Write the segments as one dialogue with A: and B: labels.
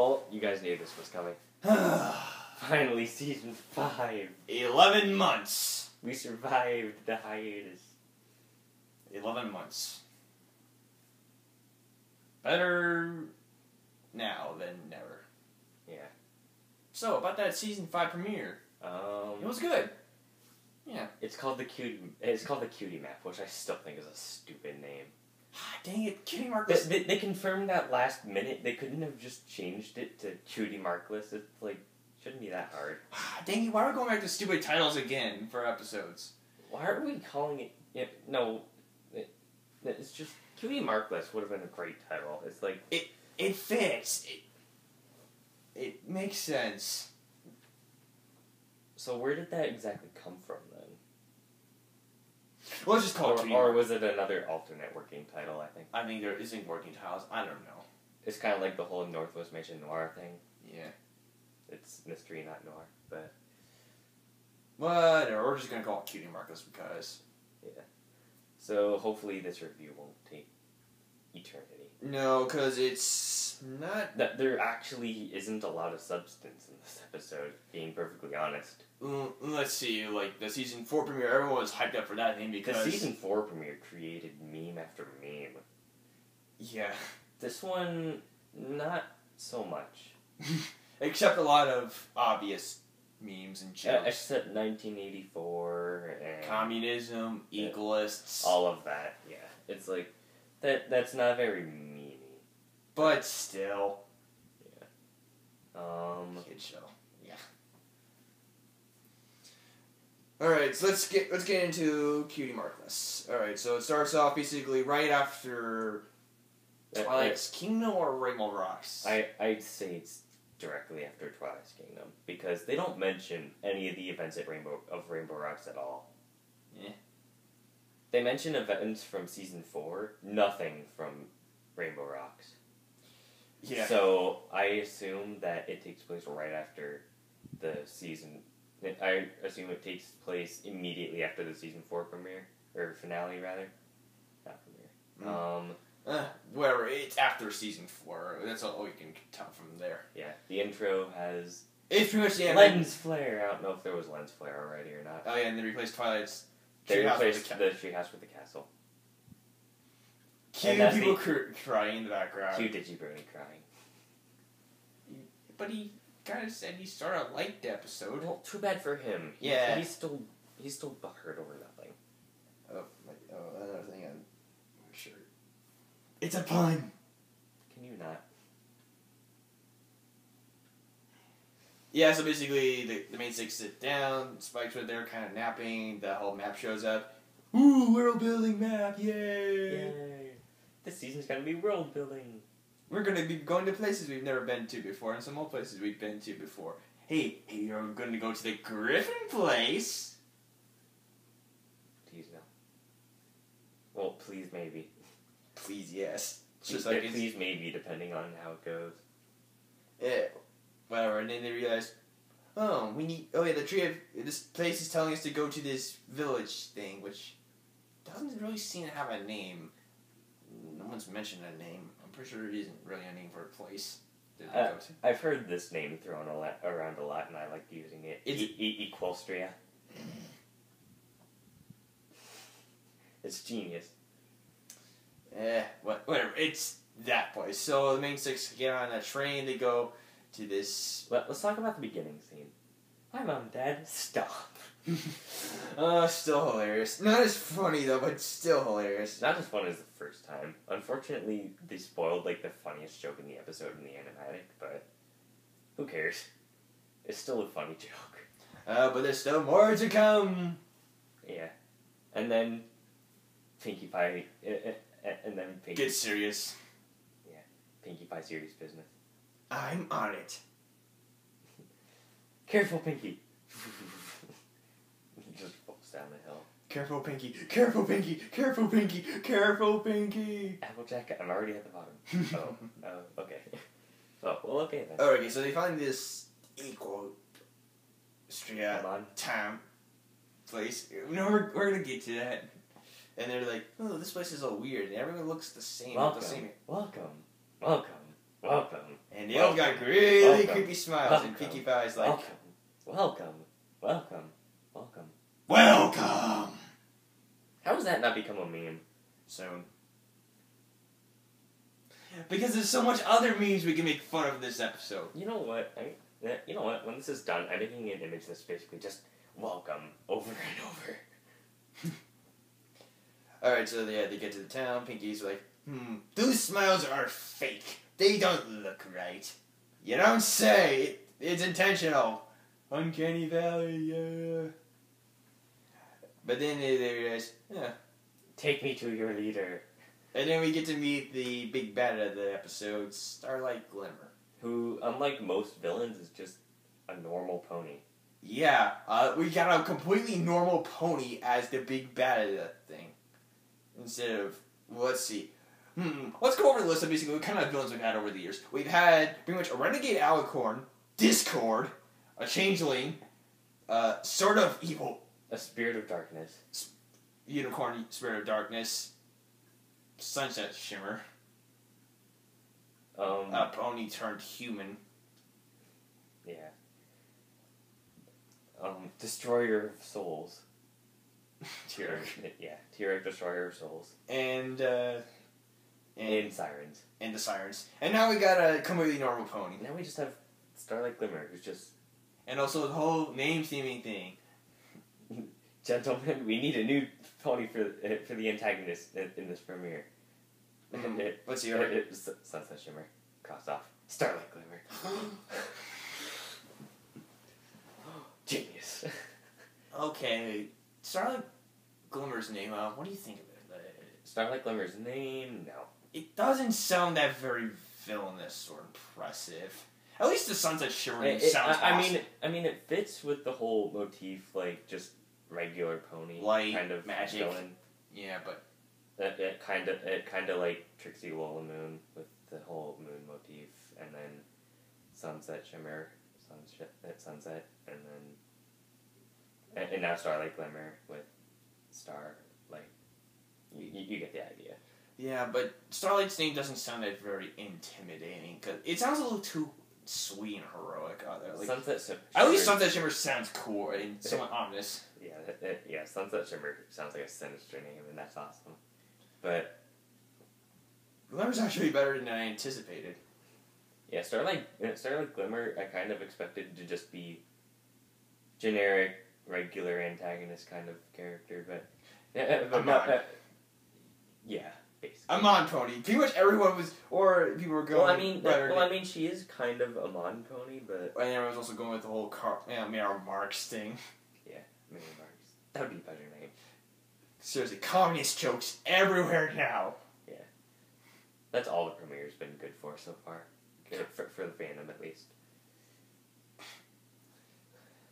A: Well, you guys knew this was coming. Finally, season 5.
B: 11 months.
A: We survived the hiatus.
B: 11 months. Better now than never.
A: Yeah.
B: So, about that season 5 premiere. It was good. Yeah.
A: It's called the Cutie Map, which I still think is a stupid name.
B: Dang it, Cutie Markless.
A: They confirmed that last minute. They couldn't have just changed it to Cutie Markless. It's like, shouldn't be that hard.
B: Dang it, why are we going back to stupid titles again for episodes?
A: Why are we calling it... No, it's just... Cutie Markless would have been a great title. It's like...
B: It fits. It makes sense.
A: So where did that exactly come from, then?
B: Well, let's just call it Cutie
A: Or was it another alternate working title, I think?
B: I think there isn't working titles. I don't know.
A: It's kind of like the whole Northwest Mansion Noir thing.
B: Yeah.
A: It's mystery, not noir, but...
B: Whatever, we're just going to call it Cutie Markless because...
A: Yeah. So hopefully this review won't take eternity.
B: No, because it's not...
A: There actually isn't a lot of substance in this episode, being perfectly honest.
B: Let's see, like, the season 4 premiere, everyone was hyped up for that thing because...
A: The season 4 premiere created meme after meme.
B: Yeah.
A: This one, not so much.
B: Except a lot of obvious memes and jokes.
A: Except 1984 and...
B: Communism, equalists.
A: All of that, yeah. It's like, that's not very memey.
B: But still.
A: Yeah.
B: Kid show. Yeah. Alright, so let's get into Cutie Markless. Alright, so it starts off basically right after Twilight's Kingdom or Rainbow Rocks?
A: I'd say it's directly after Twilight's Kingdom, because they don't mention any of the events at Rainbow Rocks at all.
B: Yeah.
A: They mention events from season 4, nothing from Rainbow Rocks.
B: Yeah.
A: So I assume that it takes place right after the season. I assume it takes place immediately after the season 4 premiere, or finale rather. Not premiere.
B: Whatever, it's after season 4. That's all we can tell from there.
A: Yeah, the intro has...
B: It's pretty much the
A: lens flare. I don't know if there was lens flare already or not.
B: Oh yeah, and they replaced Twilight's...
A: They replaced the treehouse with the castle.
B: Cute people crying in the background.
A: Cute Digibrony crying.
B: But he kind of said he sort of liked the episode.
A: Well, too bad for him.
B: Yeah.
A: He's still butthurt over nothing.
B: Another thing on my shirt. It's a pun!
A: Can you not?
B: Yeah, so basically, the main six sit down, Spike's right there kind of napping, the whole map shows up. Ooh, world building map, yay!
A: Yay! This season's gonna be world building.
B: We're gonna be going to places we've never been to before, and some old places we've been to before. Hey, you're gonna go to the Griffin place?
A: Please no. Well, please maybe.
B: Please yes.
A: Please maybe, depending on how it goes.
B: Yeah. Whatever, and then they realize, this place is telling us to go to this village thing, which doesn't really seem to have a name. No one's mentioned a name. I'm pretty sure it isn't really a name for a place that they go to.
A: I've heard this name thrown around a lot, and I like using it. Equestria. It's genius.
B: Whatever, it's that place. So the main six get on a train, they go to this...
A: Well, let's talk about the beginning scene. Hi, Mom, Dad. Stop.
B: Still hilarious. Not as funny, though, but still hilarious.
A: Not as fun as the first time. Unfortunately, they spoiled, like, the funniest joke in the episode in the animatic, but who cares? It's still a funny joke.
B: But there's still more to come.
A: Yeah. And then Pinkie Pie... and then Pinkie...
B: Get serious.
A: Yeah. Pinkie Pie serious business.
B: I'm on it.
A: Careful, Pinkie. He just falls down the hill.
B: Careful, Pinkie. Careful, Pinkie. Careful, Pinkie. Careful, Pinkie.
A: Applejack, I'm already at the bottom. Okay. Oh, well, okay then.
B: Okay, so they find this Equestria town place. No, we're gonna get to that. And they're like, oh, this place is all weird, and everyone looks the same.
A: Welcome.
B: The same.
A: Welcome. Welcome. Welcome.
B: And And they all got really
A: Welcome.
B: creepy smiles,
A: Welcome.
B: and Pinkie Pie's like,
A: Welcome. Welcome. Welcome.
B: Welcome!
A: How does that not become a meme?
B: Soon. Because there's so much other memes we can make fun of in this episode.
A: You know what? You know what? When this is done, I'm making an image that's basically just welcome over and over.
B: Alright, so they get to the town. Pinkie's like, those smiles are fake. They don't look right. You don't say. It's intentional. Uncanny Valley, yeah. But then they realize, yeah.
A: Take me to your leader.
B: And then we get to meet the big bad of the episode, Starlight Glimmer.
A: Who, unlike most villains, is just a normal pony.
B: Yeah, we got a completely normal pony as the big bad of that thing. Instead of, let's see. Let's go over the list of basically what kind of villains we've had over the years. We've had pretty much a renegade alicorn, Discord, a changeling, sort of evil.
A: A spirit of darkness.
B: Unicorn, spirit of darkness. Sunset Shimmer. A pony turned human.
A: Yeah. Destroyer of souls. T-Rex Destroyer of souls.
B: And
A: Sirens.
B: And the Sirens. And now we got a completely normal pony.
A: Now we just have Starlight Glimmer, who's just...
B: And also the whole name-theming thing.
A: Gentlemen, we need a new pony for the antagonist in this premiere.
B: Let's see. Right?
A: Sunset Shimmer. Cross off. Starlight Glimmer. Genius.
B: Okay. Starlight Glimmer's name, what do you think of it?
A: Starlight Glimmer's name? No.
B: It doesn't sound that very villainous or impressive. At least the Sunset Shimmer name sounds awesome.
A: I mean, it fits with the whole motif, like, just regular pony.
B: Light,
A: kind of
B: magic.
A: Villain.
B: Yeah, but...
A: It kind of like Trixie Woolly Moon with the whole moon motif, and then Sunset Shimmer, Sunset, and then and now Starlight Glimmer with Star. Like you get the idea.
B: Yeah, but Starlight's name doesn't sound that very intimidating because it sounds a little too sweet and heroic. Like,
A: Sunset Shimmer.
B: At least Sunset Shimmer sounds cool and somewhat ominous.
A: Yeah, Sunset Shimmer sounds like a sinister name, and that's awesome. But
B: Glimmer's actually better than I anticipated.
A: Yeah, Starlight Glimmer, I kind of expected to just be generic, regular antagonist kind of character, but yeah, basically.
B: A Mon pony. Pretty much everyone was, or people were going.
A: I mean, she is kind of a Mon pony, but
B: and everyone was also going with the whole Mayor Marks thing.
A: Yeah, Mayor Marks. That would be a better name.
B: Seriously, communist jokes everywhere now.
A: Yeah, that's all the premiere's been good for so far, for the fandom at least.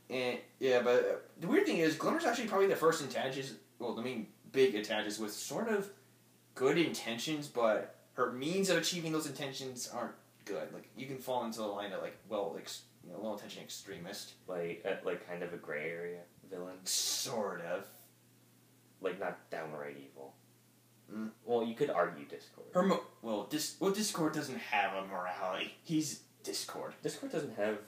B: And yeah, but the weird thing is, Glimmer's actually probably the first antagonist. Well, the main big antagonist with sort of good intentions, but her means of achieving those intentions aren't good. Like you can fall into the line of well-intentioned extremist,
A: like kind of a gray area villain.
B: Sort of.
A: Like not downright evil. Well, you could argue Discord.
B: Discord doesn't have a morality. He's Discord.
A: Discord doesn't have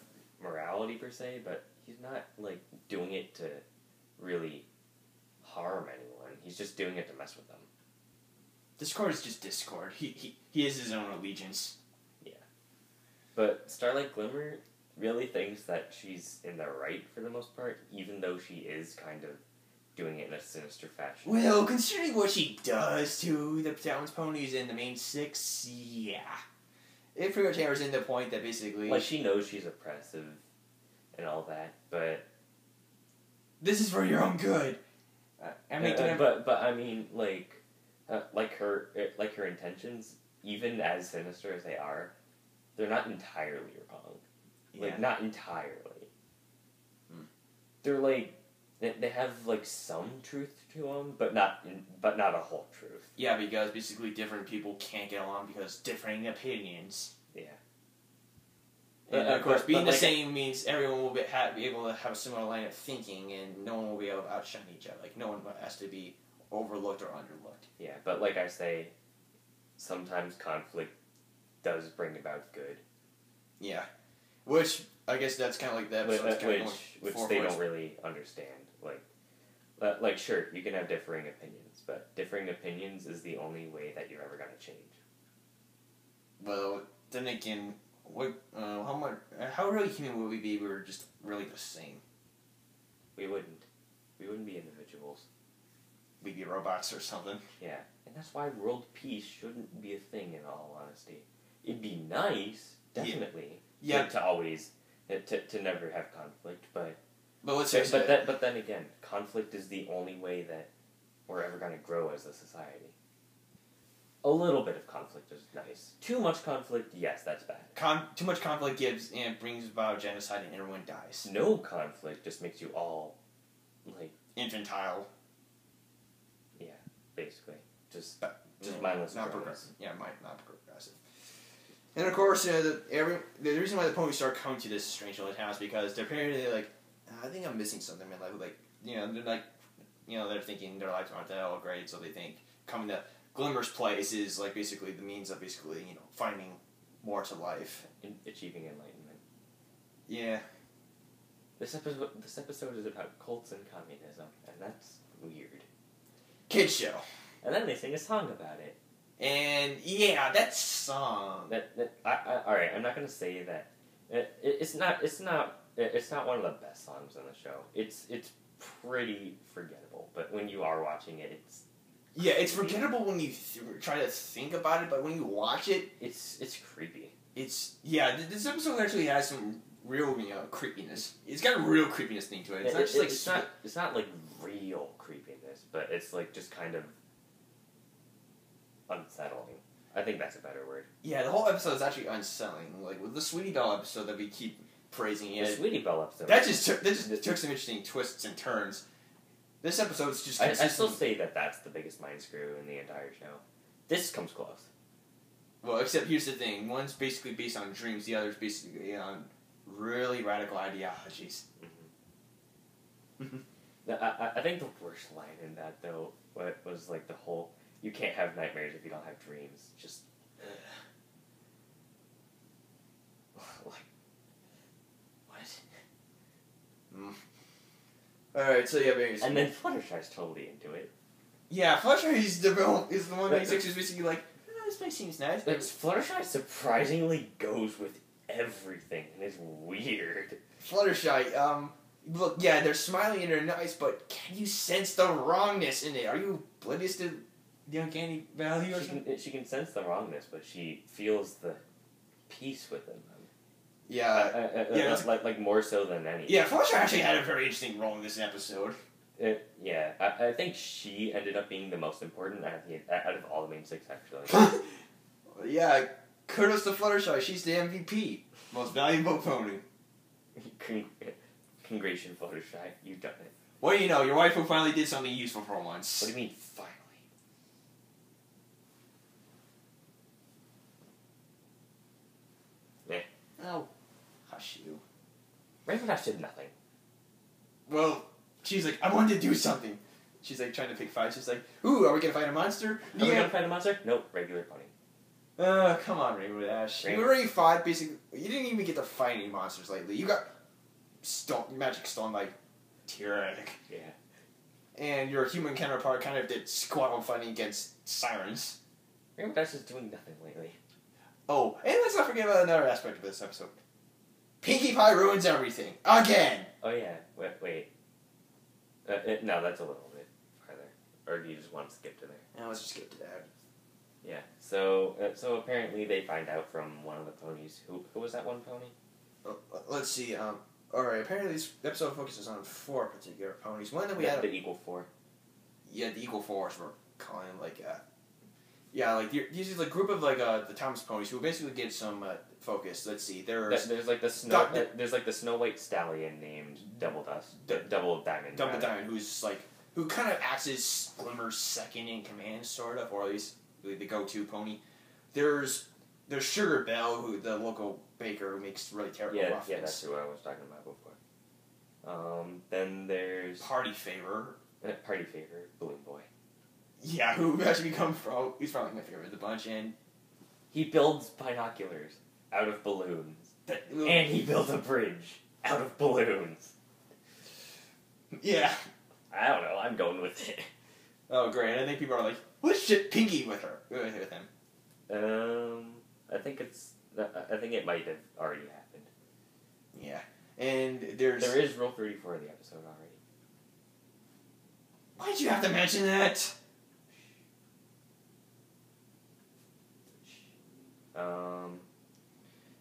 A: morality per se, but he's not like doing it to really harm anyone. He's just doing it to mess with them.
B: Discord is just Discord. He has his own allegiance.
A: Yeah. But Starlight Glimmer really thinks that she's in the right for the most part, even though she is kind of doing it in a sinister fashion.
B: Well, considering what she does to the Town's ponies in the main six, yeah. It pretty much hammers in the point that basically...
A: Like, she knows she's oppressive and all that, but...
B: This is for your own good.
A: But I mean, like her intentions, even as sinister as they are, they're not entirely wrong.
B: Yeah.
A: Like, not entirely. They're like... They have, like, some truth to them, but not a whole truth.
B: Yeah, because basically different people can't get along because differing opinions. Yeah. And of course, being the same means everyone will be able to have a similar line of thinking, and no one will be able to outshine each other. Like, no one has to be overlooked or underlooked.
A: Yeah, but like I say, sometimes conflict does bring about good.
B: Yeah. Which, I guess that's kind of like that episode's
A: which they don't really understand. Like, sure, you can have differing opinions, but differing opinions is the only way that you're ever going to change.
B: Well, then again, how really human would we be if we were just really the same?
A: We wouldn't. We wouldn't be individuals.
B: We'd be robots or something.
A: Yeah, and that's why world peace shouldn't be a thing, in all honesty. It'd be nice, definitely, to always, to never have conflict, but then again, conflict is the only way that we're ever going to grow as a society. A little bit of conflict is nice. Too much conflict, yes, that's bad.
B: Too much conflict brings about genocide and everyone dies.
A: No conflict just makes you all, like...
B: infantile.
A: Yeah, basically. Just mindless.
B: Not progressive. Yeah, not progressive. And of course, the reason why the ponies start coming to this strange little town is because they're apparently like, I think I'm missing something in my life. Like, they're like, they're thinking their lives aren't that all great, so they think coming to Glimmer's place is like basically the means of basically, finding more to life.
A: Achieving enlightenment.
B: Yeah.
A: This episode is about cults and communism, and that's weird.
B: Kids show.
A: And then they sing a song about it.
B: And yeah, that song.
A: Alright, I'm not gonna say that. It's not one of the best songs on the show. It's pretty forgettable, but when you are watching it, it's...
B: Yeah, it's forgettable when you try to think about it, but when you watch it...
A: It's creepy.
B: This episode actually has some real, creepiness. It's got a real creepiness thing to it. It's not just like...
A: It's not like real creepiness, but it's like just kind of unsettling. I think that's a better word.
B: Yeah, the whole episode is actually unsettling. Like, with the Sweetie Belle episode that we keep praising...
A: The Sweetie Belle episode...
B: That just took some interesting twists and turns. This episode's just...
A: I still say that that's the biggest mind screw in the entire show. This comes close.
B: Well, except here's the thing. One's basically based on dreams, the other's basically on really radical ideologies.
A: Mm-hmm. I think the worst line in that, though, was like the whole... You can't have nightmares if you don't have dreams. Just... like... What?
B: Alright, so yeah, basically...
A: And then Fluttershy's totally into it.
B: Yeah, Fluttershy is the one that's basically like, this place seems nice.
A: Fluttershy surprisingly goes with everything, and it's weird.
B: Fluttershy, look, yeah, they're smiling and they're nice, but can you sense the wrongness in it? Are you oblivious to the uncanny valley or something?
A: She can sense the wrongness, but she feels the peace within them.
B: Yeah.
A: Like more so than anything.
B: Yeah, Fluttershy actually had a very interesting role in this episode.
A: Yeah, I think she ended up being the most important out of all the main six, actually.
B: Yeah, kudos to Fluttershy. She's the MVP. Most valuable pony.
A: Congratulations, Fluttershy. You've done it.
B: What do you know? Your waifu finally did something useful for once.
A: What do you mean, finally?
B: Oh, hush you.
A: Rainbow Dash did nothing.
B: Well, she's like, I wanted to do something. She's like trying to pick fights. She's like, ooh, are we gonna fight a monster?
A: Are we gonna fight a monster? Nope, regular pony.
B: Come on, Rainbow Dash. You already fought, basically. You didn't even get to fight any monsters lately. You got magic stone by Tyrannic.
A: Yeah.
B: And your human counterpart kind of did squabble fighting against sirens.
A: Rainbow Dash is doing nothing lately.
B: Oh, and let's not forget about another aspect of this episode. Pinkie Pie ruins everything. Again!
A: Oh, yeah. Wait. No, that's a little bit farther. Or do you just want to skip to there?
B: No, let's just skip to that.
A: Yeah. So apparently they find out from one of the ponies. Who was that one pony?
B: Let's see. Alright, apparently this episode focuses on 4 particular ponies. One that we had...
A: The Eagle 4.
B: Yeah, the Eagle 4s we're calling them, like... Yeah, like, these are the group of, like, the Thomas ponies who basically get some focus. Let's see, there's
A: like the Snow White Stallion named Double Diamond.
B: Double Diamond, who kind of acts as Glimmer's second in command, sort of, or at least the go-to pony. There's Sugar Belle, who the local baker who makes really terrible muffins.
A: Yeah, that's who I was talking about before. Then there's
B: Party Favor,
A: Balloon Boy.
B: Yeah, who actually he's probably my favorite of the bunch, and
A: he builds binoculars out of balloons. And he built a bridge out of balloons.
B: Yeah.
A: I don't know. I'm going with it.
B: Oh, great. I think people are like, let's ship Pinky with him.
A: I think it might have already happened.
B: Yeah. And
A: there is Rule 34 of the episode already.
B: Why'd you have to mention that?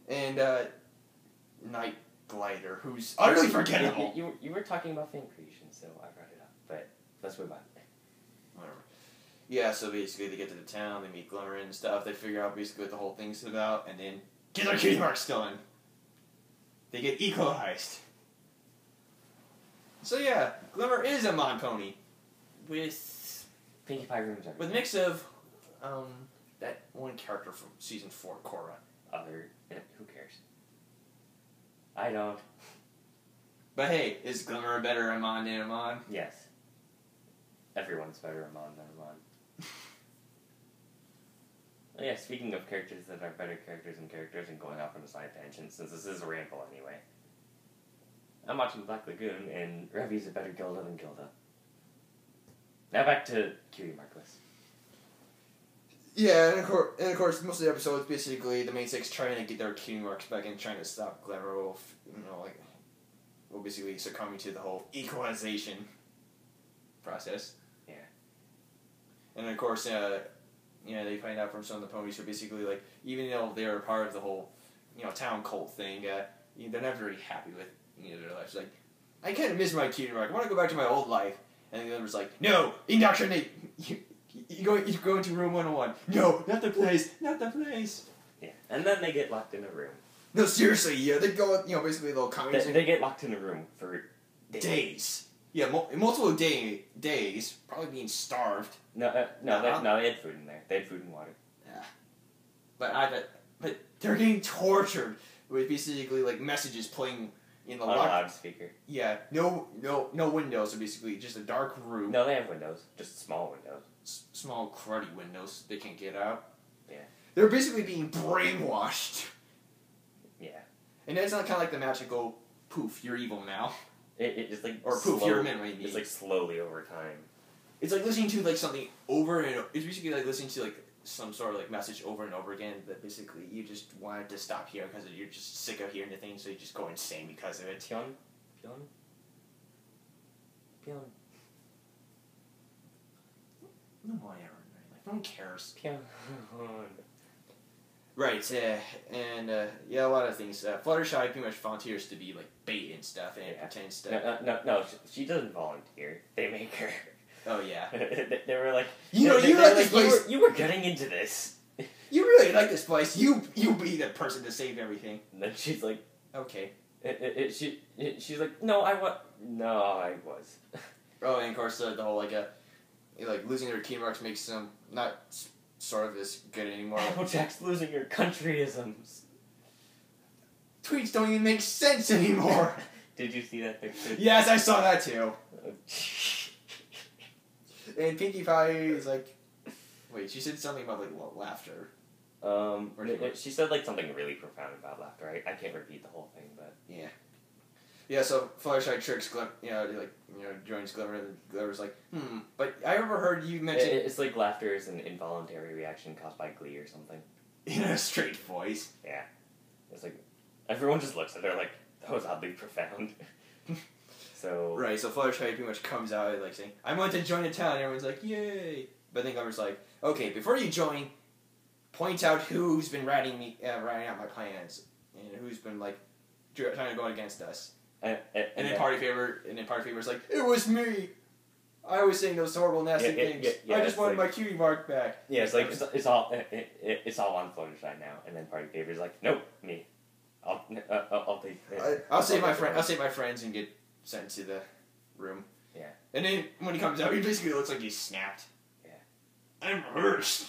B: And Night Glider, who's utterly forgettable.
A: You were talking about fan creation, so I brought it up. But let's move on.
B: Whatever. Yeah, so basically they get to the town, they meet Glimmer and stuff, they figure out basically what the whole thing's about, and then get their cutie mark stolen. They get equalized. So yeah, Glimmer is a Mon Pony. With
A: Pinkie Pie rooms are.
B: With a mix of that one character from season 4, Korra.
A: Who cares? I don't.
B: But hey, is Glimmer a better Amon than Amon?
A: Yes. Everyone's better Amon than Amon. Oh, yeah, speaking of characters that are better characters and going off on a side tangent, since this is a ramble anyway. I'm watching Black Lagoon, and Revy's a better Gilda than Gilda. Now back to Cutie Markless.
B: Yeah, and of course, most of the episodes, basically, the main six trying to get their cutie marks back and trying to stop Glimmer, basically succumbing to the whole equalization process.
A: Yeah.
B: And of course, they find out from some of the ponies who basically, even though they're a part of the whole, town cult thing, they're not very happy with their lives. Like, I kind of miss my cutie mark. I want to go back to my old life. And the other's like, no, indoctrinate. You go into room 101. No, not the place. Not the place.
A: Yeah, and then they get locked in a room.
B: No, seriously, they go, basically they'll come in.
A: They get locked in a room for
B: days. Yeah, multiple days, probably being starved.
A: No, they had food in there. They had food and water.
B: Yeah. But they're getting tortured with basically, messages playing in the
A: loudspeaker.
B: Yeah, no windows, so basically just a dark room.
A: No, they have windows, just small windows.
B: Small cruddy windows they can't get out.
A: Yeah.
B: They're basically being brainwashed.
A: Yeah.
B: And it's not kind of like the magical poof, you're evil now.
A: It's like
B: or poof, you're a memory.
A: It's like slowly over time.
B: It's like listening to something over and it's basically like listening to some sort of message over and over again that basically you just wanted to stop here because you're just sick of hearing the thing, so you just go insane because of it.
A: Pion.
B: No one ever. No one cares.
A: Pion.
B: Right, and a lot of things. Fluttershy pretty much volunteers to be bait and stuff, and pretends to.
A: No, she doesn't volunteer. They make her.
B: Oh yeah.
A: They were like,
B: you like this place.
A: You were getting into this.
B: You really like this place. You be the person to save everything.
A: And then she's like,
B: okay.
A: She's like, no, I was.
B: Oh, and of course the whole losing their key marks makes them not sort of as good anymore.
A: Applejack's losing your countryisms.
B: Tweets don't even make sense anymore.
A: Did you see that picture?
B: Yes, I saw that too. And Pinkie Pie is wait, she said something about laughter.
A: She said something really profound about laughter. I can't repeat the whole thing, but
B: yeah. Yeah, so Fluttershy tricks joins Glimmer, and Glimmer's like, but I ever heard you mention...
A: It's like laughter is an involuntary reaction caused by glee or something.
B: In a straight voice.
A: Yeah. It's everyone just looks at her like, that was oddly profound. So...
B: Right, so Fluttershy pretty much comes out saying, I want to join the town, and everyone's like, yay! But then Glimmer's like, okay, before you join, point out who's been ratting out my plans, and who's been, trying to go against us. And then Party Favor's like, it was me. I was saying those horrible, nasty things. I just wanted my cutie mark back.
A: Yeah, it's all on Fluttershy now. And then Party Favor's like, nope, me. I'll take it.
B: I'll save my friends and get sent to the room.
A: Yeah.
B: And then when he comes out, he basically looks like he's snapped.
A: Yeah.
B: I'm hurt.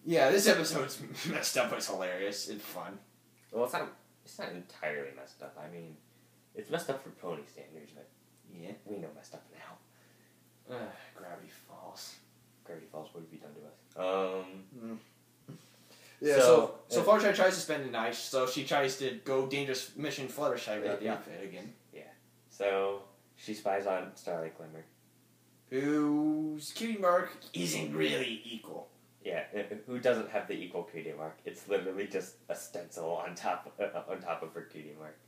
B: Yeah, this episode's messed up, but it's hilarious and fun.
A: Well, it's not entirely messed up. I mean, it's messed up for pony standards, but yeah, we know messed up now.
B: Gravity Falls.
A: Gravity Falls, what have you done to us?
B: Yeah, so Fluttershy tries to spend the night, so she tries to go dangerous mission Fluttershy without the outfit again.
A: Yeah. So she spies on Starlight Glimmer,
B: whose cutie mark isn't really equal.
A: Yeah, who doesn't have the equal cutie mark? It's literally just a stencil on top of her cutie mark.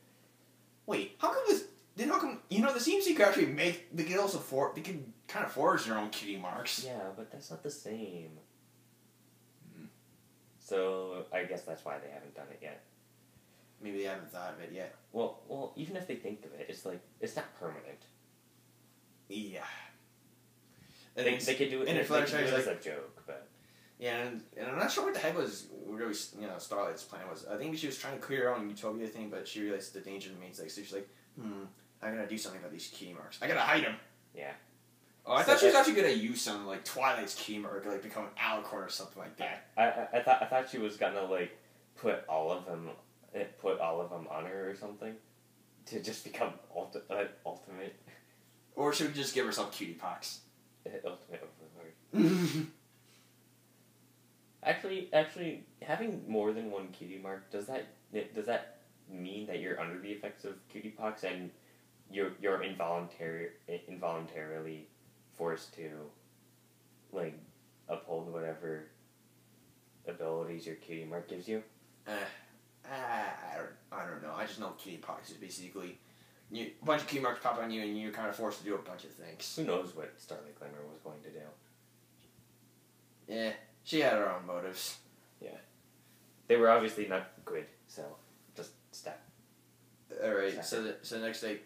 B: Wait, how come this? Then how come the CMC could actually make they can kind of forge their own cutie marks?
A: Yeah, but that's not the same. So I guess that's why they haven't done it yet.
B: Maybe they haven't thought of it yet.
A: Well, even if they think of it, it's like it's not permanent.
B: Yeah.
A: And they could do it.
B: And
A: They could do it as a joke, but.
B: Yeah, and I'm not sure what the heck was really, Starlight's plan was. I think she was trying to clear her own utopia thing, but she realized the danger remains. So she's like, I gotta do something about these cutie marks. I gotta hide them.
A: Yeah.
B: Oh, I thought she was actually gonna use something like Twilight's cutie mark, like become an alicorn or something like that.
A: I thought she was gonna like put all of them on her or something, to just become ultimate.
B: Or she would just give herself cutie pox.
A: Ultimate overlord. Actually, having more than one cutie mark, does that mean that you're under the effects of cutie pox and you're involuntarily forced to like uphold whatever abilities your cutie mark gives you?
B: I don't know. I just know cutie pox is basically a bunch of cutie marks pop on you and you're kind of forced to do a bunch of things.
A: Who knows what Starlight Glimmer was going to do?
B: Yeah. She had her own motives.
A: Yeah. They were obviously not good, so just stop.
B: Alright, so next day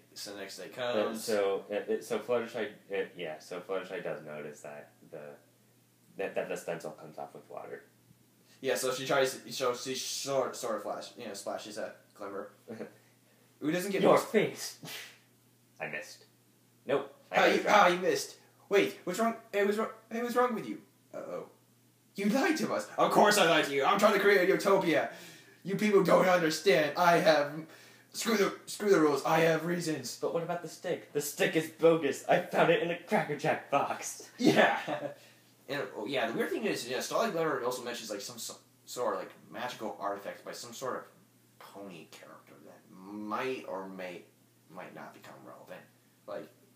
B: comes.
A: So Fluttershy Fluttershy does notice that the stencil comes off with water.
B: Yeah, so she sort of splashes at Glimmer. Who doesn't get
A: your face? I missed. Nope.
B: How you missed? Wait, what's wrong? Hey, what's wrong with you? Uh-oh. You lied to us. Of course I lied to you. I'm trying to create a utopia. You people don't understand. I have... Screw the rules. I have reasons.
A: But what about the stick? The stick is bogus. I found it in a Cracker Jack box.
B: Yeah. And the weird thing is, Starlight Glimmer also mentions like some sort of like magical artifact by some sort of pony character that might or might not become relevant.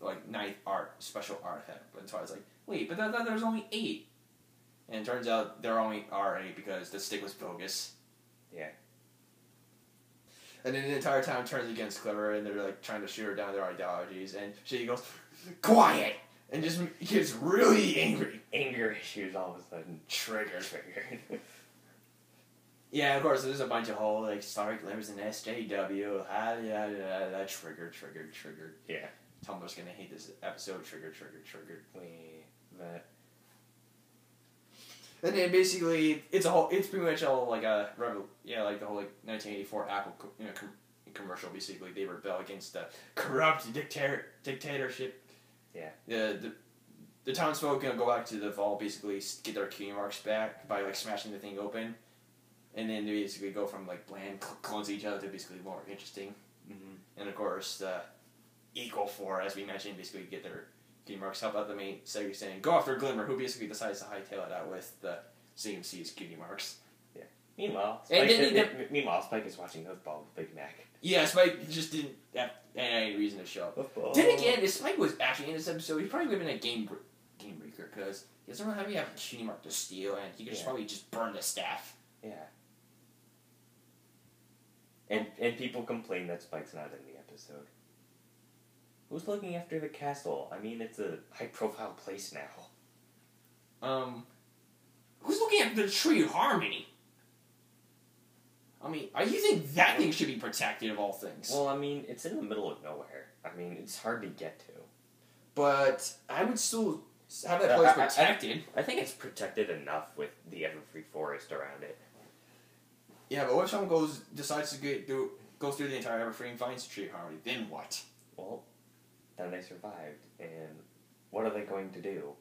B: Like ninth special artifact. But Twilight's like, wait, but there's only 8. And it turns out there only are 8 because the stick was bogus.
A: Yeah.
B: And then the entire town turns against Glimmer, and they're like trying to shoot her down their ideologies. And she goes, "Quiet!" and just gets really angry.
A: Anger issues all of a sudden.
B: Triggered. Yeah, of course, there's a bunch of whole like Starlight Glimmer's an SJW. Triggered.
A: Yeah.
B: Tumblr's gonna hate this episode. Triggered.
A: But.
B: And then basically, it's pretty much all like a like the whole like 1984 Apple commercial. Basically, they rebel against the corrupt dictatorship.
A: Yeah.
B: The townsfolk go back to the vault, basically get their cutie marks back by like smashing the thing open, and then they basically go from like bland clones of each other to basically more interesting.
A: Mm-hmm.
B: And of course, the Equal Four, as we mentioned, basically get their cutie marks, help out the main segment, and go after Glimmer, who basically decides to hightail it out with the CMC's cutie marks.
A: Yeah. Meanwhile, Spike is watching Hoofball with Big Mac.
B: Yeah, Spike just didn't have any reason to show up. Then again, if Spike was actually in this episode, he probably would have been a game breaker, because he doesn't really have a cutie mark to steal, and he could just probably just burn the staff.
A: Yeah. And people complain that Spike's not in the episode. Who's looking after the castle? I mean, it's a high-profile place now.
B: Who's looking after the Tree of Harmony? I mean, you think that thing should be protected of all things?
A: Well, I mean, it's in the middle of nowhere. I mean, it's hard to get to. But
B: I would still have that place protected.
A: I think it's protected enough with the Everfree Forest around it.
B: Yeah, but what if someone decides to goes through the entire Everfree and finds the Tree of Harmony? Then what?
A: Well, then they survived, and what are they going to do?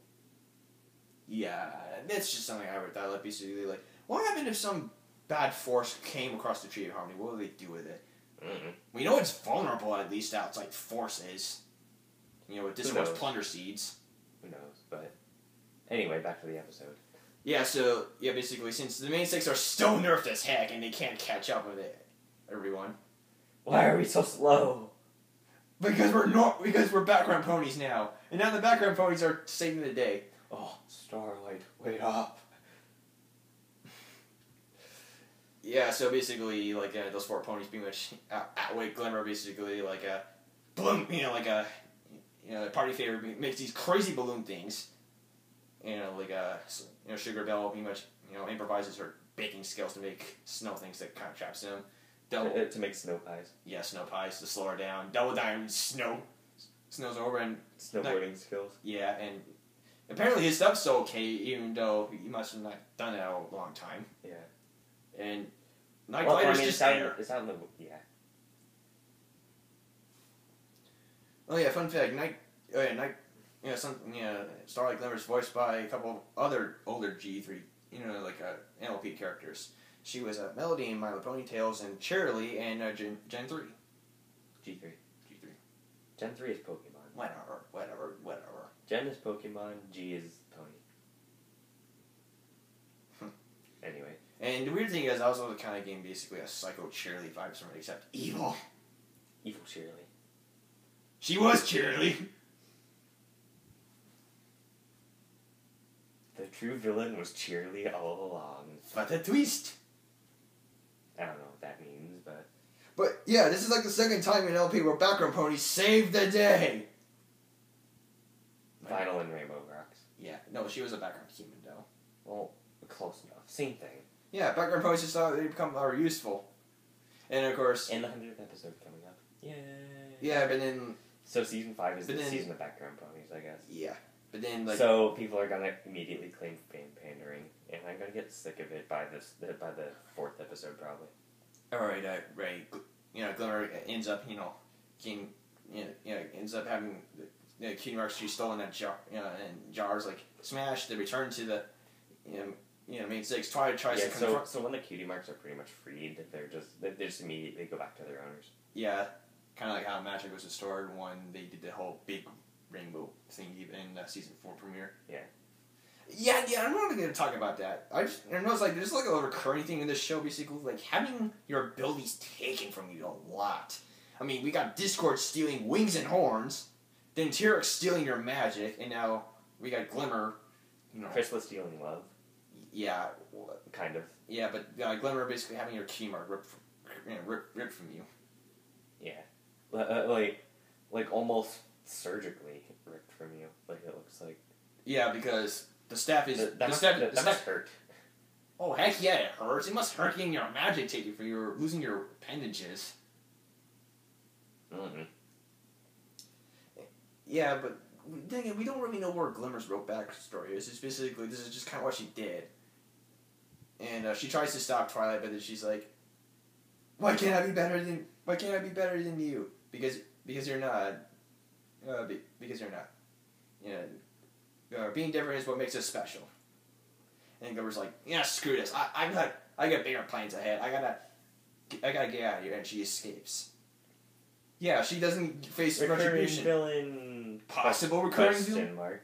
B: Yeah, that's just something I would thought. Like, basically, like, what happened if some bad force came across the Tree of Harmony? What would they do with it?
A: Mm-hmm.
B: We know it's vulnerable, at least outside forces. With this was plunder seeds.
A: Who knows? But anyway, back to the episode.
B: Yeah, so, yeah, basically, since the main six are still nerfed as heck and they can't catch up with it, everyone.
A: Why are we so slow?
B: Because we're background ponies now. And now the background ponies are saving the day.
A: Oh, Starlight, wait up.
B: Yeah, so basically, like, those four ponies pretty much outweigh Glimmer, basically, like, balloon, the party favorite makes these crazy balloon things. Sugar Belle pretty much, improvises her baking skills to make snow things that kind of traps them.
A: To make snow pies.
B: Yeah, snow pies to slow her down. Double Diamond snows over and
A: snowboarding skills.
B: Yeah, and apparently his stuff's okay, even though he must have not done it in a long time.
A: Yeah,
B: and Nightglider's just there.
A: It's out in the
B: Oh yeah, fun fact. Starlight Glimmer's voiced by a couple of other older G3, NLP characters. She was Melody in My Little Ponytails and Cheerilee and Gen 3.
A: G3. Gen 3 is Pokemon.
B: Whatever.
A: Gen is Pokemon, G is Pony. Anyway.
B: And the weird thing is, I was also kind of getting basically a Psycho Cheerilee vibes from it, except evil.
A: Evil Cheerilee.
B: She was Cheerilee!
A: The true villain was Cheerilee all along.
B: What a twist!
A: I don't know what that means, but...
B: But, yeah, this is like the second time in LP where background ponies saved the day!
A: Vinyl and Rainbow Rocks.
B: Yeah, no, she was a background human, though.
A: Well, close enough. Same thing.
B: Yeah, background ponies just thought they become more useful. And, of course...
A: And the 100th episode coming up. Yay!
B: Yeah, but then...
A: So season 5 is the season of background ponies, I guess.
B: Yeah. But then, like...
A: So people are gonna immediately claim fan pandering, and I'm gonna get sick of it by the 4th episode, probably.
B: Alright, right. Glimmer ends up, ends up having Cutie Marks she's stolen that jar, and jars, like, smashed. They return to the, main six. Tries to confront...
A: So when the Cutie Marks are pretty much freed, they just immediately go back to their owners.
B: Yeah, kind of like how magic was restored when they did the whole big rainbow thing in season 4 premiere.
A: Yeah.
B: Yeah, I'm not going to talk about that. I know it's like, there's like a recurring thing in this show, basically, like, having your abilities taken from you a lot. I mean, we got Discord stealing wings and horns, then T-Rex stealing your magic, and now we got Glimmer,
A: Chrysalis stealing love.
B: Yeah.
A: Kind of.
B: Yeah, but Glimmer basically having your Cutie Mark ripped from you.
A: Yeah. Like almost surgically ripped from you, like it looks like.
B: Yeah, because the staff is...
A: That must hurt.
B: Oh, heck yeah, it hurts. It must hurt getting your magic taken for you, losing your appendages.
A: Mm-hmm.
B: Yeah, but dang it, we don't really know where Glimmer's real backstory is. It's basically, this is just kind of what she did. And she tries to stop Twilight, but then she's like, why can't I be better than you? Because you're not. Because you're not. Being different is what makes us special. And Glimmer's like, yeah, screw this. I got bigger plans ahead. I gotta get out of here. And she escapes. Yeah, she doesn't face retribution.
A: Villain.
B: Possible recurring villain.
A: Question mark.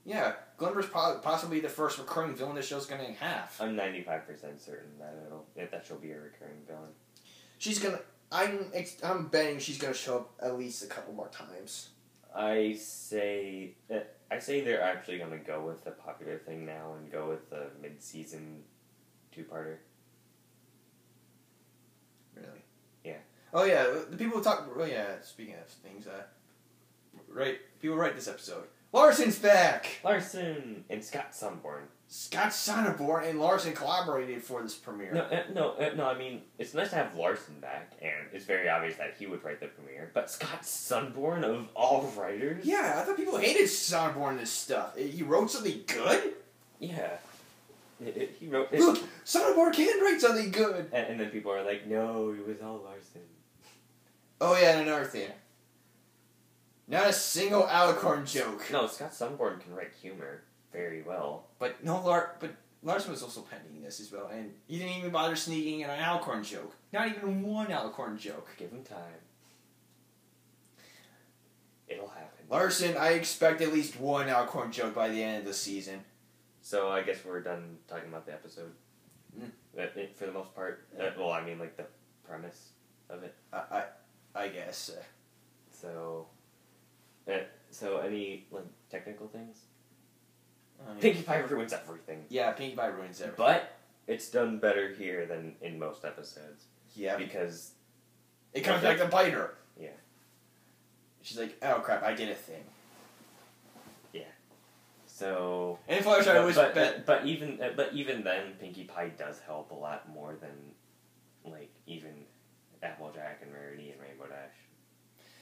B: Yeah, Glimmer's possibly the first recurring villain this show's gonna have.
A: I'm 95% certain that she'll be a recurring villain.
B: She's gonna. I'm betting she's gonna show up at least a couple more times.
A: I say they're actually gonna go with the popular thing now and go with the mid-season 2-parter.
B: Really?
A: Yeah.
B: Oh yeah, the people who talk. Oh yeah, speaking of things, people write this episode. Larson's back.
A: Larson and Scott Sunborn.
B: Scott Sonneborn and Larson collaborated for this premiere.
A: No. I mean, it's nice to have Larson back, and it's very obvious that he would write the premiere. But Scott Sunborn of all writers.
B: Yeah, I thought people hated Sonneborn in this stuff. He wrote something good.
A: Yeah. He wrote.
B: Look, Sonneborn can write something good.
A: And then people are like, no, it was all Larson.
B: Oh yeah, and another thing. Not a single Alicorn joke.
A: No, Scott Sunborn can write humor very well.
B: But Larson was also pending this as well, and he didn't even bother sneaking in an Alicorn joke. Not even one Alicorn joke.
A: Give him time. It'll happen.
B: Larson, I expect at least one Alicorn joke by the end of the season.
A: So I guess we're done talking about the episode. For the most part. Well, I mean, like, the premise of it.
B: I guess.
A: So any, like, technical things? Pinkie Pie ruins everything.
B: Yeah, Pinkie Pie ruins everything.
A: But it's done better here than in most episodes.
B: Yeah.
A: Because
B: it comes back to bite her.
A: Yeah.
B: She's like, oh crap, I did a thing.
A: Yeah. So.
B: And Fluttershy was
A: but even then, Pinkie Pie does help a lot more than, like, even Applejack and Rarity and Rainbow Dash.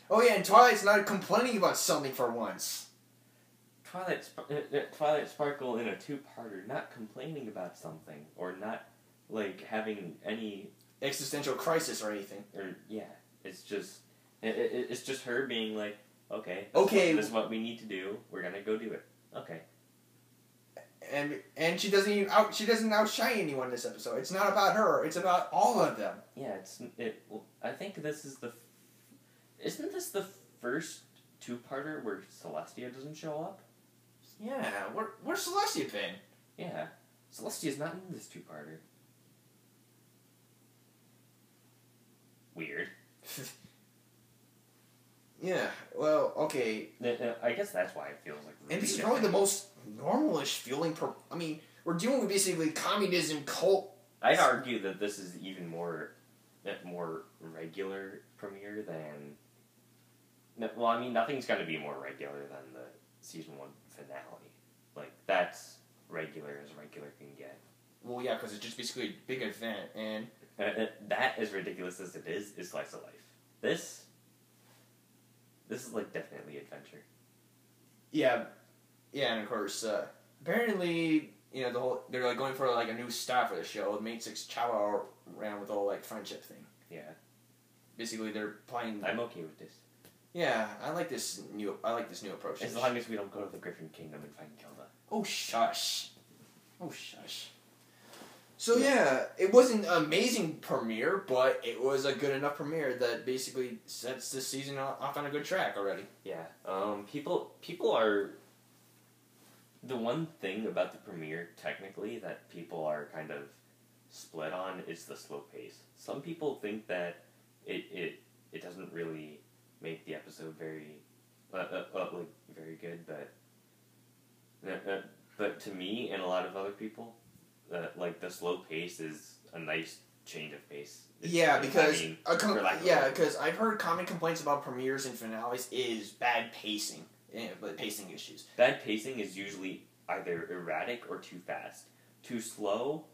B: Oh yeah, and Twilight's not complaining about something for once.
A: Twilight Sparkle in a two-parter, not complaining about something, or not, like, having any
B: existential crisis or anything.
A: Or yeah, it's just her being like, okay, this is what we need to do. We're gonna go do it. Okay.
B: And she doesn't outshine anyone this episode. It's not about her. It's about all of them.
A: Yeah, I think this is isn't this the first two-parter where Celestia doesn't show up?
B: Yeah, where's Celestia been?
A: Yeah, Celestia's not in this two-parter. Weird.
B: Yeah, well, okay.
A: I guess that's why it feels like really
B: and this is probably the most normal-ish feeling I mean, we're dealing with basically communism cult.
A: I'd argue that this is even more regular premiere than. Well, I mean, nothing's going to be more regular than the season 1 finale. Like, that's regular as regular can get.
B: Well, yeah, because it's just basically a big event, and
A: that, as ridiculous as it is slice of life. This is, like, definitely adventure.
B: Yeah, and of course, apparently, you know, they're like going for like a new style for the show. The Matrix Chow around with the whole like friendship thing.
A: Yeah.
B: Basically, they're playing.
A: I'm okay with this.
B: Yeah, I like this new approach.
A: As long as we don't go to the Griffin Kingdom and find Gilda.
B: Oh shush. Oh shush. So yeah, it wasn't an amazing premiere, but it was a good enough premiere that basically sets this season off on a good track already.
A: Yeah. People are. The one thing about the premiere, technically, that people are kind of split on is the slow pace. Some people think that it doesn't really make the episode very, very good, but to me and a lot of other people, like the slow pace is a nice change of pace.
B: Because I've heard common complaints about premieres and finales is bad pacing. Yeah, but pacing issues.
A: Bad pacing is usually either erratic or too fast. Too slow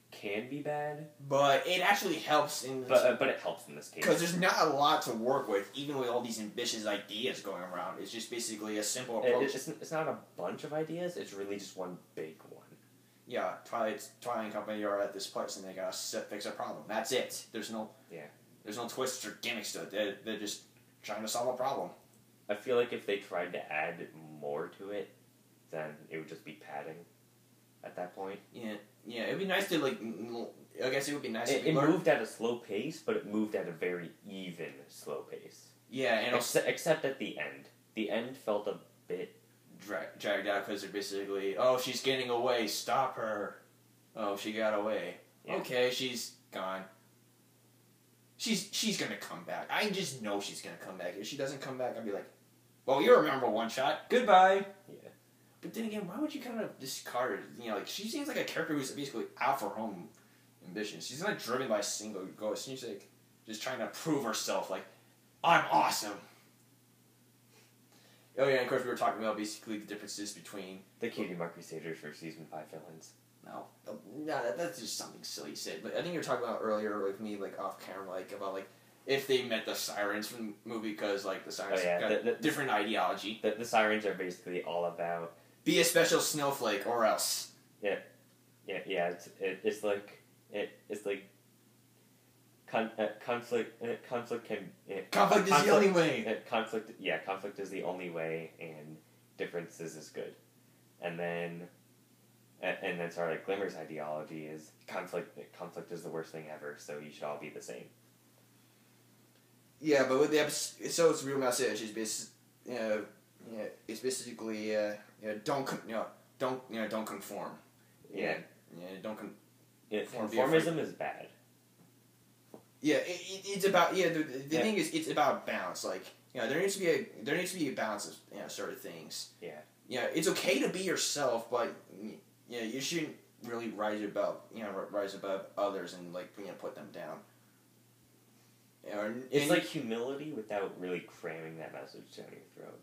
A: can be bad,
B: but it actually helps in.
A: But it helps in this case
B: because there's not a lot to work with, even with all these ambitious ideas going around. It's just basically a simple approach.
A: It's not a bunch of ideas. It's really just one big one.
B: Yeah, Twilight and Company are at this place and they gotta fix a problem. That's it. There's no twists or gimmicks to it. They're just trying to solve a problem.
A: I feel like if they tried to add more to it, then it would just be padding at that point.
B: Yeah, it'd be nice to, like, I guess it would be nice if
A: it moved at a slow pace, but it moved at a very even slow pace.
B: Yeah, and
A: except at the end. The end felt a bit
B: dragged out because they're basically, oh, she's getting away, stop her. Oh, she got away. Yeah. Okay, she's gone. She's gonna come back. I just know she's gonna come back. If she doesn't come back, I'll be like, well, you remember one shot. Goodbye. Yeah. But then again, why would you kind of discard her? You know, like, she seems like a character who's basically out for her own ambitions. She's not driven by a single goal. She's like just trying to prove herself. Like, I'm awesome. Oh yeah, and of course we were talking about basically the differences between
A: the Cutie Mark Crusaders for season 5 villains.
B: No, that's just something silly you said. But I think you were talking about earlier with me, like off camera, like about like if they met the sirens from the movie, because like the sirens got different ideology.
A: The sirens are basically all about
B: be a special snowflake or else.
A: Yeah. It's like conflict
B: is the only way.
A: Conflict is the only way, and differences is good. And then sorry, like Glimmer's ideology is conflict is the worst thing ever, so you should all be the same.
B: Yeah, but with the episode, so it's real message is it's basically don't conform.
A: Yeah.
B: Don't
A: conformism is bad.
B: Yeah, it's about the thing is it's about balance. Like there needs to be a balance of sort of things.
A: Yeah.
B: Yeah, it's okay to be yourself, but you shouldn't really rise above others and like put them down.
A: It's like humility without really cramming that message down your throat.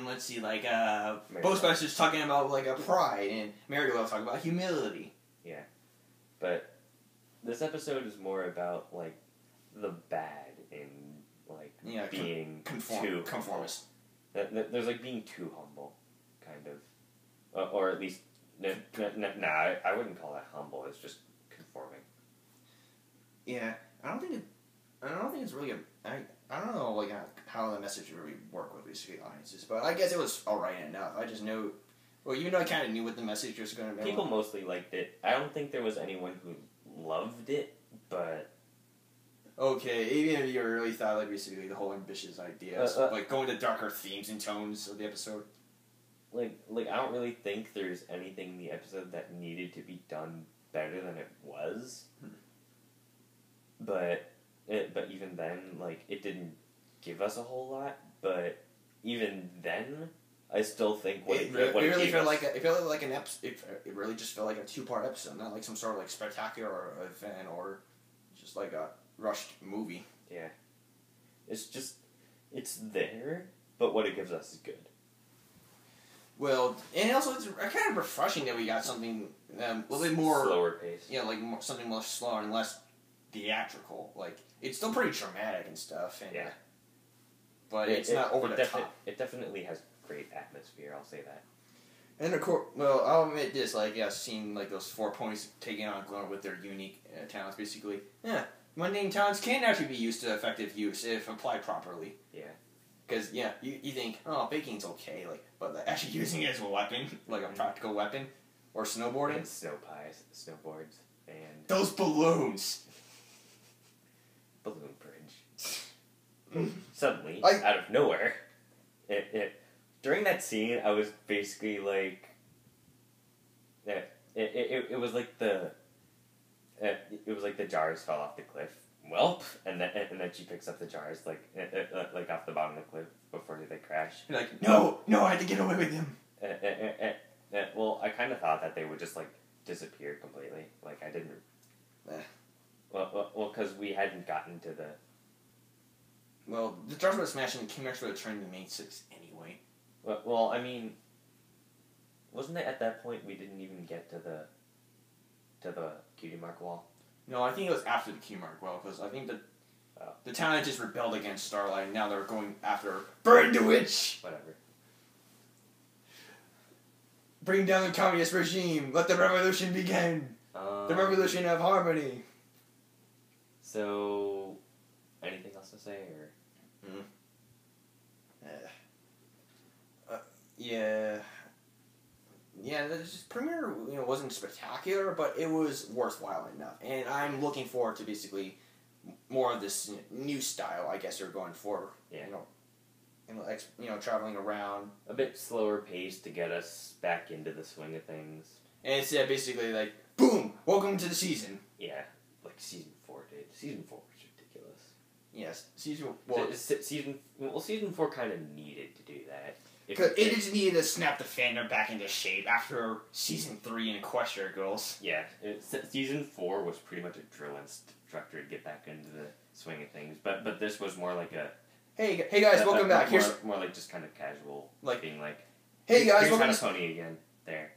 B: Let's see, like Ghostbusters talking about like a pride, and Meridwell talking about humility.
A: Yeah, but this episode is more about like the bad in like being too
B: conformist.
A: There's like being too humble, kind of, or at least I wouldn't call that humble. It's just conforming.
B: Yeah, I don't think it's really I don't know like how the message would really work with these audiences, but I guess it was alright enough. I just know, even though I kind of knew what the message was going to be.
A: People mostly liked it. I don't think there was anyone who loved it, but
B: okay, even if you really thought like basically the whole ambitious ideas, like going to darker themes and tones of the episode.
A: Like I don't really think there's anything in the episode that needed to be done better than it was. But even then, like, it didn't give us a whole lot. But even then, I still think it really felt like an episode. It really just felt like a 2-part episode, not like some sort of like spectacular event or just like a rushed movie. Yeah, it's there, but what it gives us is good.
B: Well, and also it's kind of refreshing that we got something a little bit more
A: slower pace.
B: Yeah, like something more slower and less theatrical. Like it's still pretty dramatic and stuff. And,
A: yeah,
B: but it's not over the top.
A: It definitely has great atmosphere. I'll say that.
B: And of course, well, I'll admit this. Like, seeing like those 4 points taking on Glow with their unique talents, basically. Yeah, mundane talents can actually be used to effective use if applied properly.
A: Yeah.
B: Because, you think, oh, baking's okay, like, but actually using it as a weapon, like a practical weapon, or snowboarding.
A: And snow pies, snowboards, and...
B: Those balloons!
A: Balloon bridge. Suddenly, out of nowhere, during that scene, I was basically like... It was like the... It was like the jars fell off the cliff. Welp, and then she picks up the jars like off the bottom of the cliff before they crash.
B: You're like, no, I had to get away with them.
A: Well, I kind of thought that they would just like disappear completely. Like I didn't. Well, because we hadn't gotten to the.
B: Well, the jars would have smashed and the Cutie Markless would have turned the main 6 anyway.
A: Well, I mean, wasn't it at that point we didn't even get to the Cutie Mark wall?
B: No, I think it was after the Cutie Mark wall, because I think the town had just rebelled against Starlight, and now they're going after Burn the Witch!
A: Whatever.
B: Bring down the communist regime! Let the revolution begin! The revolution of harmony!
A: So, anything else to say, or?
B: Yeah... Yeah, this premiere wasn't spectacular, but it was worthwhile enough, and I'm looking forward to basically more of this new style. I guess they're going for.
A: Yeah.
B: Traveling around
A: a bit slower pace to get us back into the swing of things.
B: And it's basically like boom, welcome to the season.
A: Yeah, like season 4 did. Season 4 was ridiculous.
B: Yes,
A: season 4 kind of needed to do that.
B: Because it just needed to snap the fandom back into shape after season 3 in Equestria Girls.
A: Yeah, season 4 was pretty much a drill instructor to get back into the swing of things, but this was more like a
B: hey guys, welcome back.
A: Here's more like just kind of casual,
B: like
A: being like,
B: hey guys,
A: here's
B: welcome
A: kind of funny again there.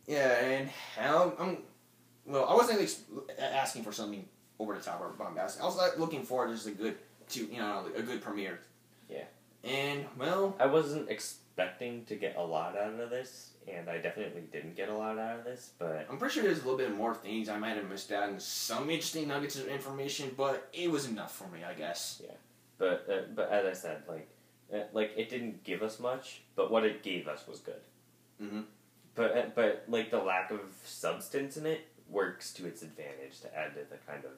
B: Yeah, and I wasn't asking for something over the top or bombastic. I was looking for just a good premiere.
A: Yeah,
B: and
A: I wasn't expecting to get a lot out of this, and I definitely didn't get a lot out of this, but
B: I'm pretty sure there's a little bit more things I might have missed out and some interesting nuggets of information, but it was enough for me, I guess.
A: Yeah, but as I said, like it didn't give us much, but what it gave us was good.
B: Mm-hmm.
A: But like the lack of substance in it works to its advantage to add to the kind of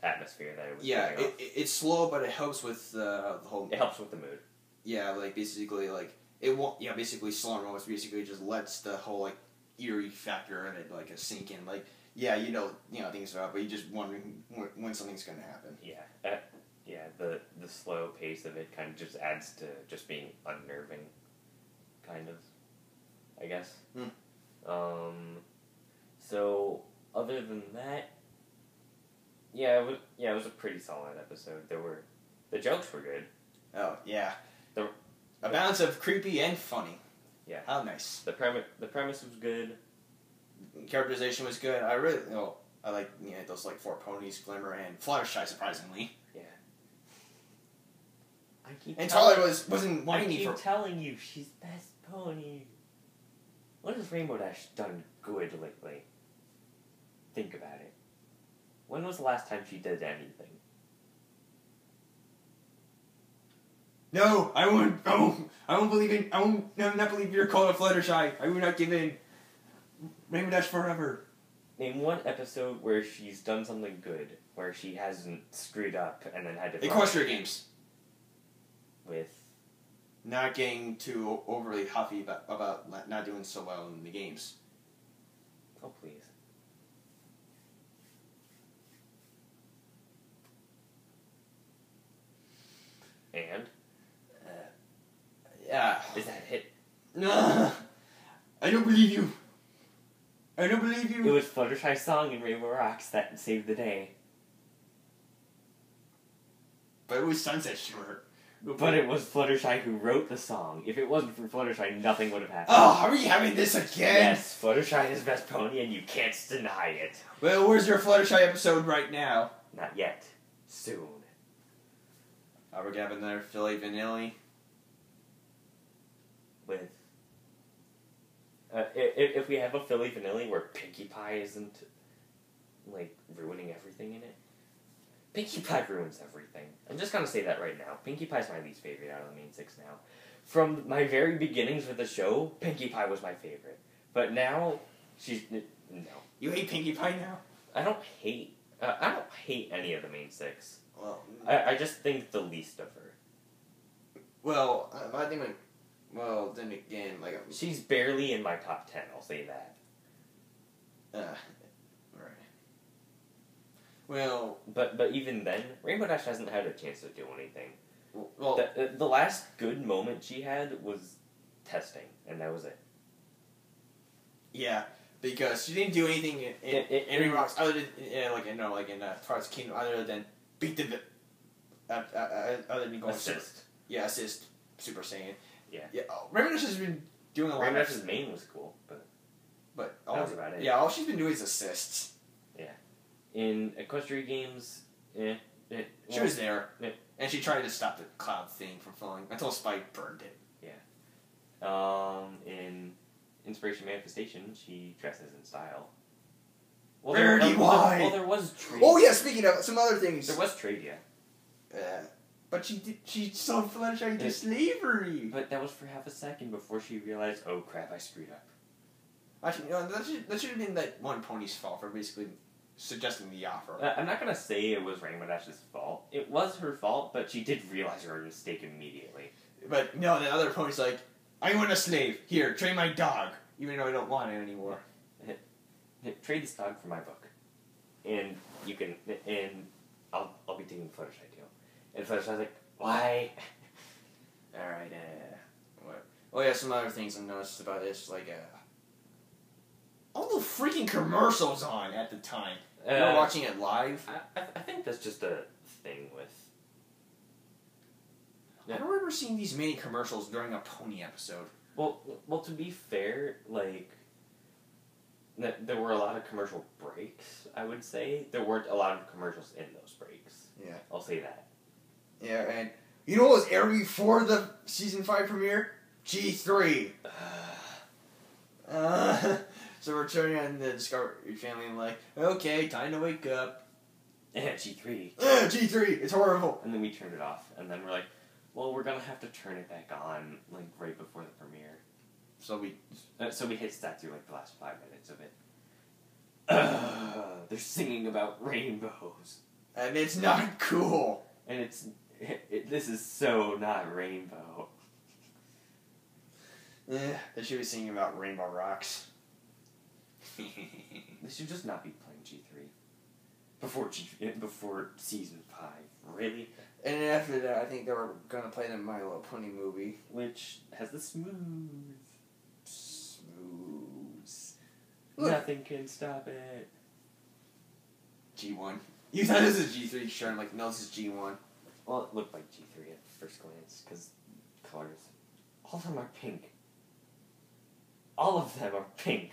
A: atmosphere that it was.
B: Yeah, it's slow, but it helps with the whole.
A: It helps with the mood.
B: Yeah, like basically, like it won't. Yeah, basically, slow and moments basically just lets the whole like eerie factor of it, like a sink in. Like, yeah, you know things are up, but you just wondering when something's going to happen.
A: Yeah. The slow pace of it kind of just adds to just being unnerving, kind of, I guess. So other than that, it was a pretty solid episode. The jokes were good.
B: Oh yeah, a balance of creepy and funny.
A: Yeah,
B: how nice.
A: The premise was good.
B: Characterization was good. I like those like 4 ponies, Glimmer and Fluttershy, surprisingly.
A: Yeah.
B: And Twilight wasn't whiny for.
A: I keep telling you, she's best pony. What has Rainbow Dash done good lately? Think about it. When was the last time she did anything?
B: No, I won't not believe you're called a Fluttershy. I will not give in. Rainbow Dash forever.
A: Name one episode where she's done something good, where she hasn't screwed up and then had to...
B: Equestria games.
A: With?
B: Not getting too overly huffy about not doing so well in the games.
A: Oh, please. And?
B: Yeah.
A: Is that it?
B: No. I don't believe you. I don't believe you.
A: It was Fluttershy's song in Rainbow Rocks that saved the day.
B: But it was Sunset Shimmer.
A: But it was Fluttershy who wrote the song. If it wasn't for Fluttershy, nothing would have happened.
B: Oh, are we having this again?
A: Yes, Fluttershy is best pony, and you can't deny it.
B: Well, where's your Fluttershy episode right now?
A: Not yet. Soon.
B: We're gonna have another Philly Vanilli.
A: With... if we have a Philly Vanilli where Pinkie Pie isn't, like, ruining everything in it. Pinkie Pie ruins everything. I'm just gonna say that right now. Pinkie Pie's my least favorite out of the main 6 now. From my very beginnings with the show, Pinkie Pie was my favorite. But now, she's... No.
B: You hate Pinkie Pie now?
A: I don't hate any of the main 6.
B: Well...
A: I just think the least of her.
B: Well, I think... Well, then again, like...
A: She's barely in my top 10, I'll say that.
B: Right. Well...
A: But even then, Rainbow Dash hasn't had a chance to do anything.
B: Well...
A: The last good moment she had was testing, and that was it.
B: Yeah, because she didn't do anything in Rocks other than, in Twilight Kingdom, other than beat the... other than going...
A: Assist.
B: Yeah, assist Super Saiyan.
A: Yeah.
B: Rainbow Dash has been doing a lot.
A: Rainbow Dash's main was cool, but
B: that
A: was about it.
B: Yeah, all she's been doing is assists.
A: Yeah. In Equestria games,
B: She was there, and she tried to stop the cloud thing from falling until Spike burned it.
A: Yeah. In Inspiration Manifestation, she dresses in style. Well, there was trade.
B: Oh yeah, speaking of some other things.
A: There was trade, yeah.
B: But she sold Fluttershy into slavery.
A: But that was for half a second before she realized, oh crap, I screwed up.
B: Actually, that should have been that one pony's fault for basically suggesting the offer.
A: I'm not gonna say it was Rainbow Dash's fault. It was her fault, but she did realize her mistake immediately.
B: But no, the other pony's like, I want a slave. Here, train my dog. Even though I don't want it anymore.
A: Trade this dog for my book. And you can, and I'll be taking Fluttershy too. And Fluttershy's like, why?
B: Alright, what? Oh yeah, some other things I noticed about this, like, all the freaking commercials on at the time. You were watching it live?
A: I think that's just a thing with...
B: I don't remember seeing these many commercials during a pony episode.
A: Well, to be fair, like, there were a lot of commercial breaks, I would say. There weren't a lot of commercials in those breaks.
B: Yeah.
A: I'll say that.
B: Yeah, and you know what was aired before the Season 5 premiere? G3. So we're turning on the Discovery Family and like, okay, time to wake up.
A: G3.
B: G3, it's horrible.
A: And then we turned it off, and then we're like, well, we're gonna have to turn it back on, like, right before the premiere. So we hit stat through, like, the last 5 minutes of it. They're singing about rainbows.
B: And it's not cool.
A: And this is so not rainbow.
B: They should be singing about Rainbow Rocks.
A: They should just not be playing G3 before season 5. Really?
B: And then after that, I think they were gonna play the My Little Pony movie,
A: Which has the
B: smooth. Look.
A: Nothing can stop it.
B: G1. You thought this was G3, sure. I'm like, no, this is G1.
A: Well, it looked like G3 at first glance, because colors. All of them are pink. All of them are pink.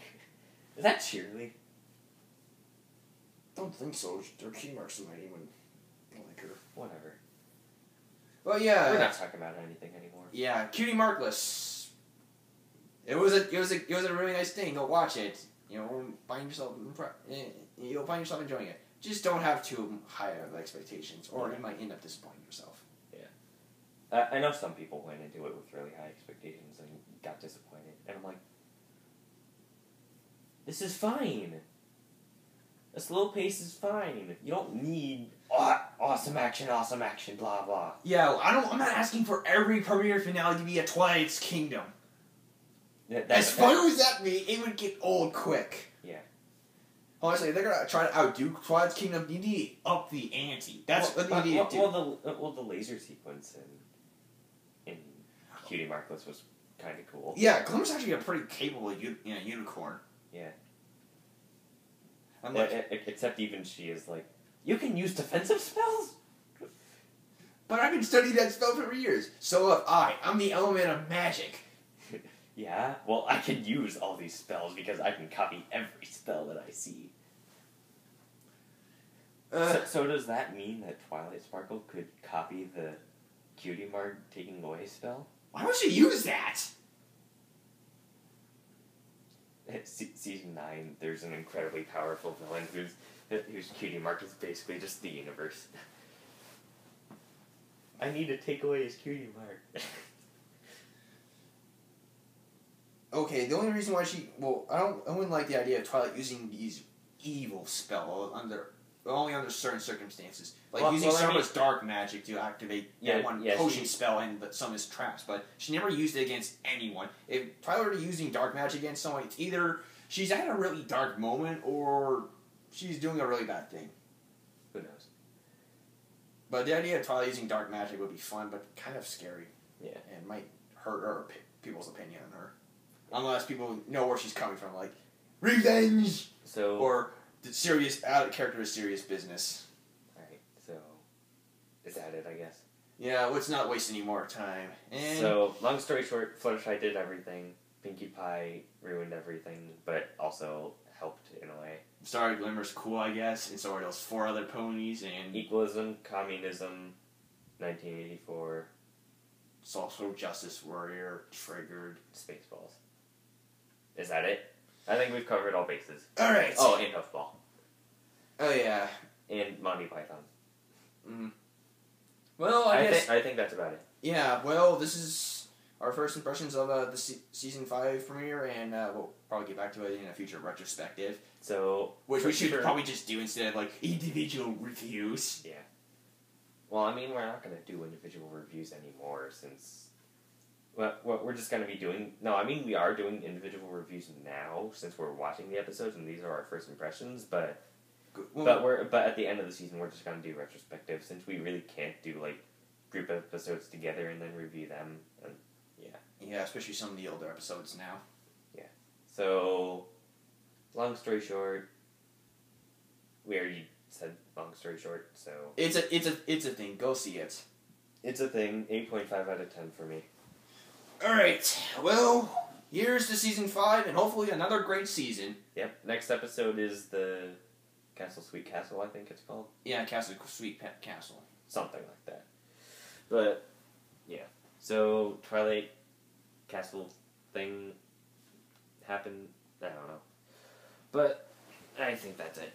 A: Is that Cheerly?
B: Don't think so. Their key marks might even like her.
A: Whatever.
B: Well, yeah.
A: We're not talking about anything anymore.
B: Yeah, Cutie Markless. It was a really nice thing. Go watch it. You know, you'll find yourself enjoying it. Just don't have too high of expectations, or you might end up disappointing yourself.
A: Yeah. I know some people went into it with really high expectations and got disappointed. And I'm like, this is fine. A slow pace is fine. You don't need awesome action, blah, blah.
B: Yeah, I'm not asking for every premiere finale to be a Twilight's Kingdom. As fun as that be, it would get old quick.
A: Yeah.
B: Honestly, if they're gonna try to outdo Twilight's Kingdom, you need to up the ante. That's what you need to do.
A: Well, the laser sequence in Cutie Markless was kind of cool.
B: Yeah, Glimmer's actually a pretty capable unicorn.
A: Yeah.
B: I'm like,
A: except even she is like, you can use defensive spells?
B: But I've been studying that spell for years. So have I. I'm the element of magic.
A: Yeah? Well, I can use all these spells because I can copy every spell that I see. So does that mean that Twilight Sparkle could copy the Cutie Mark taking away spell?
B: Why would she use that?
A: Season 9, there's an incredibly powerful villain whose Cutie Mark is basically just the universe. I need to take away his Cutie Mark.
B: Okay, the only reason why I wouldn't like the idea of Twilight using these evil spells only under certain circumstances. Like using Summer's dark magic to activate one potion spell and Summer's traps, but she never used it against anyone. If Twilight were using dark magic against someone, it's either she's at a really dark moment or she's doing a really bad thing.
A: Who knows?
B: But the idea of Twilight using dark magic would be fun, but kind of scary.
A: Yeah.
B: And might hurt people's opinion on her. Unless people know where she's coming from, like, revenge! Or the serious, out of character is serious business.
A: Alright, so, is that it, I guess?
B: Yeah, let's not waste any more time. And
A: so, long story short, Fluttershy did everything. Pinkie Pie ruined everything, but also helped in a way.
B: Star Glimmer's cool, I guess, and so are those 4 other ponies, and
A: Equalism, Communism, 1984.
B: Social Justice Warrior, triggered.
A: Spaceballs. Is that it? I think we've covered all bases.
B: Alright.
A: Oh, and Puffball.
B: Oh, yeah.
A: And Monty Python.
B: Mm. Well, I guess...
A: I think that's about it.
B: Yeah, well, this is our first impressions of the Season 5 premiere, and we'll probably get back to it in a future retrospective.
A: So...
B: Which we should probably just do instead of, like, individual reviews.
A: Yeah. Well, I mean, we're not going to do individual reviews anymore, since... Well, we're just going to be doing... No, I mean, we are doing individual reviews now, since we're watching the episodes, and these are our first impressions, but at the end of the season, we're just going to do retrospective, since we really can't do, like, group episodes together and then review them, and yeah.
B: Yeah, especially some of the older episodes now.
A: Yeah. So, long story short, we already said long story short, so...
B: It's a thing. Go see it.
A: It's a thing. 8.5 out of 10 for me.
B: Alright, well, here's to Season 5, and hopefully another great season.
A: Yep, next episode is the Castle Sweet Castle, I think it's called.
B: Yeah, Castle Sweet Pet Castle.
A: Something like that. But, yeah. So, Twilight Castle thing happened, I don't know. But, I think that's it.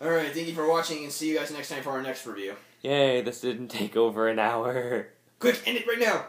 B: Alright, thank you for watching, and see you guys next time for our next review.
A: Yay, this didn't take over an hour.
B: Quick, end it right now!